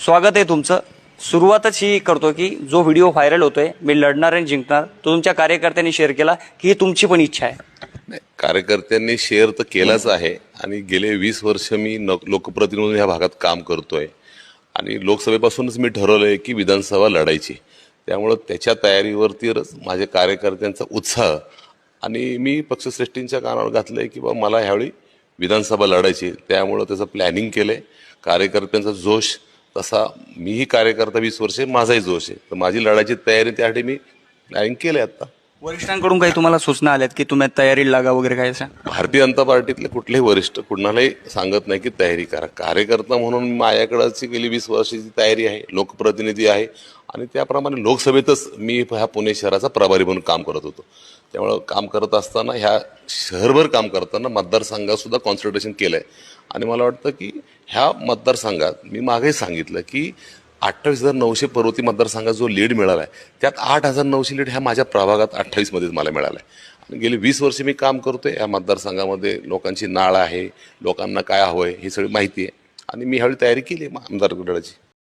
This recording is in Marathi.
स्वागत आहे तुमचं। सुरुवातच ही करतो की जो व्हिडिओ व्हायरल होतोय मी लढणार आणि जिंकणार तो तुमच्या कार्यकर्त्यांनी शेअर केला की ही तुमची पण इच्छा आहे? नाही, कार्यकर्त्यांनी शेअर तर केलाच आहे आणि गेले 20 वर्ष मी लोकप्रतिनिधी म्हणून ह्या भागात काम करतोय आणि लोकसभेपासूनच मी ठरवलंय की विधानसभा लढायची। त्यामुळे त्याच्या तयारीवरतीच माझ्या कार्यकर्त्यांचा उत्साह आणि मी पक्षश्रेष्ठींच्या कानावर घातलंय की बाबा मला ह्यावेळी विधानसभा लढायची। त्यामुळे त्याचं प्लॅनिंग केलंय। कार्यकर्त्यांचा जोश तसा मीही कार्यकर्ता 20 वर्षे माझाही जोश आहे, तर माझी लढायची तयारी त्यासाठी मी प्लॅनिंग केलंय आता। वरिष्ठांकडून काही तुम्हाला सूचना आल्यात की तुम्ही तयारीला लागा वगैरे काय असं? भारतीय जनता पार्टीतले कुठलेही वरिष्ठ कुणालाही सांगत नाही की तयारी करा। कार्यकर्ता म्हणून माझ्याकडची गेली 20 वर्षाची तयारी आहे, लोकप्रतिनिधी आहे आणि त्याप्रमाणे लोकसभेतच मी ह्या पुणे शहराचा प्रभारी म्हणून काम करत होतो। त्यामुळे काम करत असताना ह्या शहरभर काम करताना मतदारसंघात सुद्धा कॉन्सन्ट्रेशन केलंय आणि मला वाटतं की ह्या मतदारसंघात मी मागेही सांगितलं की 28,900 पर्वती मतदारसंघात जो लीड मिळाला आहे त्यात 8,900 लीड ह्या माझ्या प्रभागात 28 मध्येच मला मिळाला आहे। आणि गेली 20 वर्षे मी काम करतोय या मतदारसंघामध्ये। लोकांची नाळ आहे, लोकांना काय हवंय ही सगळी माहिती आहे आणि मी ह्यावेळी तयारी केली आमदार लढायची।